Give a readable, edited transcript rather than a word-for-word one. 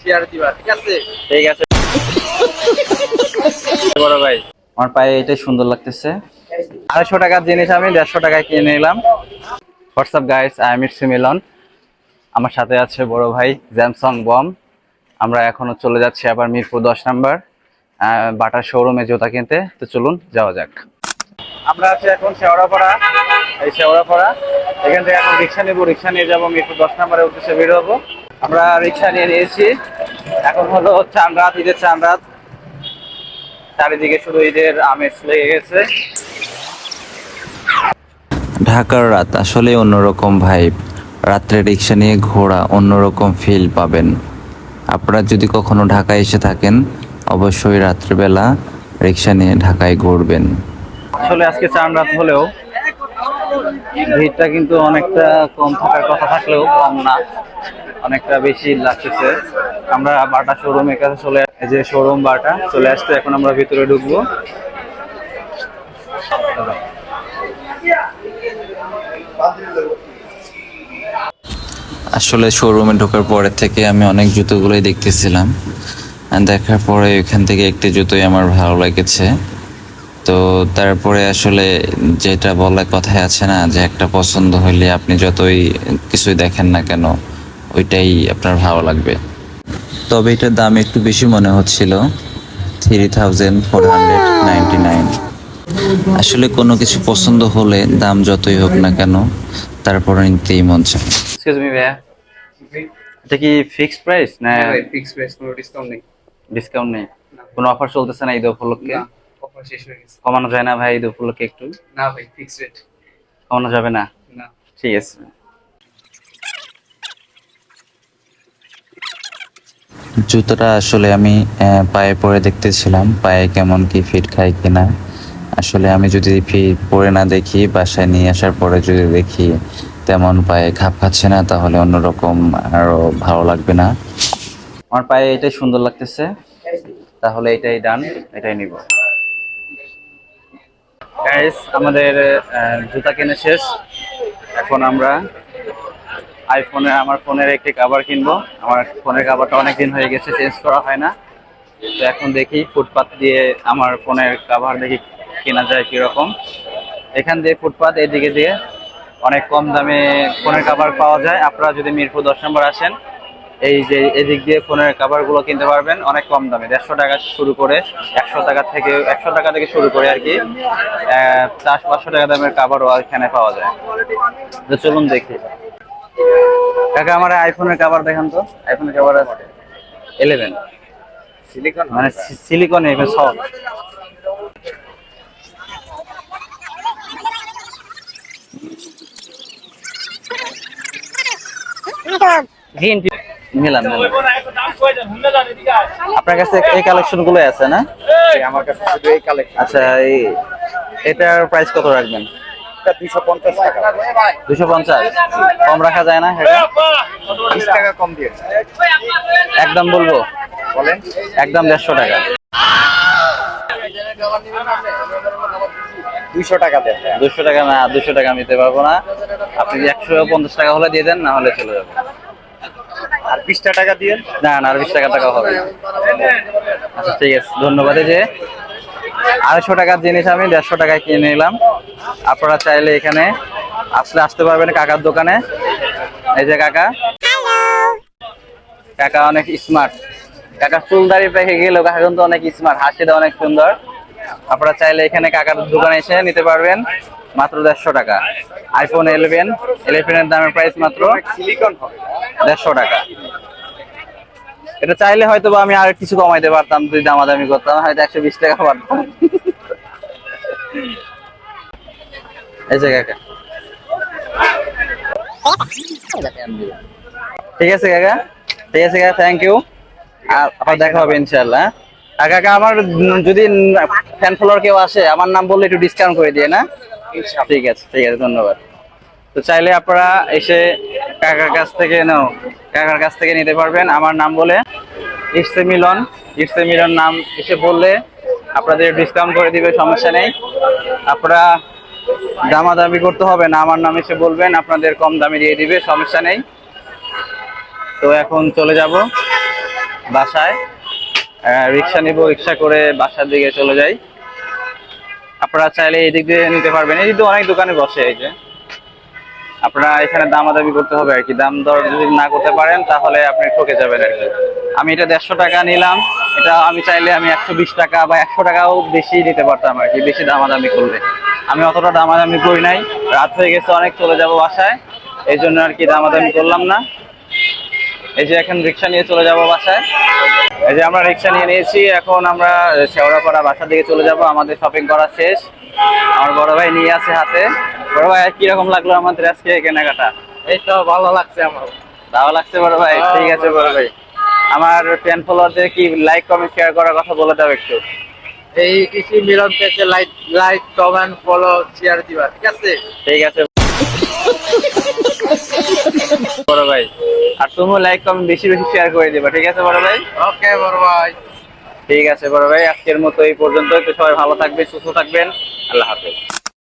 Share দিবা, ঠিক আছে? ঠিক আছে বড় ভাই, আমার পায়ে এটাই সুন্দর লাগতেছে। 250 টাকার জিনিস আমি 150 টাকায় কিনে নিলাম। WhatsApp guys, I am it's Milon. আমার সাথে আছে বড় ভাই জ্যামসং বম। আমরা এখনো চলে যাচ্ছি আবার মিরপুর 10 নাম্বার বাটার শোরুমে জুতা কিনতে। তো চলুন যাওয়া যাক। আমরা আছি এখন শেওড়াপাড়া। এই শেওড়াপাড়া এখান থেকে এখন রিক্সা নেবো, রিক্সা নিয়ে যাবো মিরপুর 10 নাম্বারের উদ্দেশ্যে বের হবো। আমরা রিক্সা নিয়ে নিয়েছি। এখন হলো চাঁদ রাত, ঈদের চাঁদ রাত। চারিদিকে শুধু ঈদের আমেজ লেগে গেছে। ঢাকার রাত আসলে অন্যরকম ভাইব। রাত্রে রিক্সা নিয়ে ঘোরা অন্যরকম ফিল পাবেন। আপনারা যদি কখনো ঢাকায় এসে থাকেন, অবশ্যই রাত্রিবেলা রিক্সা নিয়ে ঢাকায় ঘুরবেন। আসলে আজকে চাঁদ রাত হলেও ভিড়টা কিন্তু অনেকটা কম থাকার কথা, থাকলেও কম না, অনেকটা বেশি লাগতেছে। আমরা বাটা শোরুমের কাছে চলে, এই যে শোরুম বাটা চলে আসছে। এখন আমরা ভিতরে ঢুকবো। আসলে শোরুমে ঢোকার পরে থেকে আমি অনেক জুতোগুলোই দেখতেছিলাম। দেখার পরে এখান থেকে একটি জুতোই আমার ভালো লেগেছে। তো তারপরে আসলে যেটা বলার কথাই আছে না, যে একটা পছন্দ হইলে আপনি যতই কিছুই দেখেন না কেন, ওইটাই আপনার ভালো লাগবে। তবে এটার দাম একটু বেশি মনে হচ্ছিল, 3499। আসলে কোনো কিছু পছন্দ হলে দাম যতই হোক না কেন, তারপরে নিতেই মন চায়। এক্সকিউজ মি ভাইয়া, এটা কি ফিক্সড প্রাইস না? ভাই ফিক্স প্রাইস, কোনো ডিসকাউন্ট নেই। ডিসকাউন্ট নেই? কোনো অফার চলতেছে না ঈদ উপলক্ষে? না, অফার শেষ হয়ে গেছে। কমানো যায় না ভাই ঈদ উপলক্ষে একটু? না ভাই, ফিক্স রেট। কমানো যাবে না? না। ঠিক আছে। জুতোটা আসলে আমি পায়ে পরে দেখতেছিলাম পায়ে কেমন কি ফিট খায় কিনা। আসলে আমি যদি ফিট পরে না দেখি, বাসায় নিয়ে আসার পরে যদি দেখি তেমন পায়ে খাপ খাচ্ছে না, তাহলে অন্যরকম আরো ভালো লাগবে না। আমার পায়ে এটাই সুন্দর লাগতেছে, তাহলে এটাই ডান, এটাই নিব। গাইস, আমাদের জুতা কেনা শেষ। এখন আমরা আমার ফোনের একটি কভার কিনবো। আমার ফোনের কভারটা অনেকদিন হয়ে গেছে, চেঞ্জ করা হয় না। তো এখন দেখি ফুটপাত দিয়ে আমার ফোনের কভার দেখি কেনা যায় কিরকম। এখান দিয়ে ফুটপাত এদিকে দিয়ে অনেক কম দামে ফোনের কভার পাওয়া যায়। আপনারা যদি মিরপুর 10 নম্বর আসেন, এই যে এদিক দিয়ে ফোনের কভারগুলো কিনতে পারবেন অনেক কম দামে। 150 টাকা শুরু করে 100 টাকা থেকে শুরু করে আর কি 400-500 টাকা দামের কভারও এখানে পাওয়া যায়। তো চলুন দেখি। কাকা, আমার আইফোনের কভার দেখান তো। আইফোনের কভার আছে 11 সিলিকন, মানে সিলিকন এবার সফট। Green Milan. আপনার কাছে এই কালেকশন গুলো আছে না? আমার কাছে শুধু এই কালেকশন। আচ্ছা, এটার প্রাইস কত রাখবেন? 250 টাকা। 250? কম রাখা যায় না? 20 টাকা কম দিয়ে একদম বলবো, বলেন। একদম 150 টাকা। 200 টাকা দেন। 200 টাকা না, 200 টাকা আমি দিতে পারবো না। আপনি 150 টাকা হলে দিয়ে দেন, না হলে চলে যাবে। আর 20 টাকা দিয়ে। না না, আর 20 টাকা হবে না। আচ্ছা ঠিক আছে, ধন্যবাদ। এই যে 250 টাকার জিনিস আমি 150 টাকায় কিনে নিলাম। আপনারা চাইলে এখানে আসতে পারবেন কাকার দোকানে। এই যে কাকা, কাকা অনেক স্মার্ট। কাকা চুল দাড়ি পেকে গেলেও কাকা কিন্তু অনেক স্মার্ট, হাসিটা অনেক সুন্দর। আপনারা চাইলে এখানে কাকার দোকানে এসে নিতে পারবেন মাত্র 150 টাকা। আইফোন 11 এর দামের প্রাইস মাত্র সিলিকন হবে 150 টাকা। এটা চাইলে হয়তো বা আমি আর কিছু কমাইতে পারতাম, যদি দামাদামি করতাম, হয়তো 120 টাকা পারতাম। এই যে কাকা, ঠিক আছে কাকা, ঠিক আছে কাকা, থ্যাংক ইউ। আবার দেখা হবে ইনশাআল্লাহ। আর কাকা, আমার যদি ফ্যান ফলোয়ার কেউ আসে, আমার নাম বললে একটু ডিসকাউন্ট করে দিয়ে না? ঠিক আছে, ঠিক আছে, ধন্যবাদ। তো চাইলে আপনারা এসে কাকার কাছ থেকে নিতে পারবেন আমার নাম বলে। ইটস এ মিলন নাম এসে বললে আপনাদের ডিসকাউন্ট করে দিবে, সমস্যা নেই। আপনারা দামাদামি করতে হবে না, আমার নাম এসে বলবেন, আপনাদের কম দামে দিয়ে দিবে, সমস্যা নেই। তো এখন চলে যাব। বাসায়। রিক্সা নিব, রিক্সা করে বাসার দিকে চলে যাই। আপনারা চাইলে এই দিক দিয়ে নিতে পারবেন, এই দিক দিয়ে অনেক দোকানে বসে। এই যে আপনারা এখানে দামাদামি করতে হবে আর কি, দাম দর যদি না করতে পারেন তাহলে আপনি ঠকে যাবেন আর কি। আমি এটা 150 টাকা নিলাম, এটা আমি চাইলে আমি 120 টাকা বা 100 টাকাও বেশি নিতে পারতাম আর কি, বেশি দামাদামি করলে। আমি অতটা দামাদামি করি নাই, রাত হয়ে গেছে অনেক, চলে যাব বাসায়, এই জন্য আর কি দামাদামি করলাম না। এই যে এখন রিক্সা নিয়ে চলে যাব বাসায়। এই যে আমরা রিক্সা নিয়ে নিয়েছি, এখন আমরা শেওড়াপাড়া বাসার দিকে চলে যাব। আমাদের শপিং করা শেষ, আমার বড় ভাই নিয়ে আছে হাতে। বড় ভাই কিরকম লাগলো আমাদের আজকে কেনাকাটা? এই তো ভালো লাগছে আমার। ভালো লাগছে বড় ভাই? ঠিক আছে বড় ভাই, আমার ফ্যান ফলোয়ারদের কি লাইক কমেন্ট শেয়ার করার কথা বলে দাও একটু। এই কৃষি মিলন পেজে লাইক কমেন্ট ফলো শেয়ার দিবা, ঠিক আছে? ঠিক আছে বড় ভাই, আর তুমিও লাইক কমেন্ট বেশি বেশি শেয়ার করে দিবা, ঠিক আছে বড় ভাই? ওকে বড় ভাই। ঠিক আছে বড় ভাই, আজকের মতো এই পর্যন্ত। একটু সবাই ভালো থাকবেন, সুস্থ থাকবেন, আল্লাহ হাফেজ।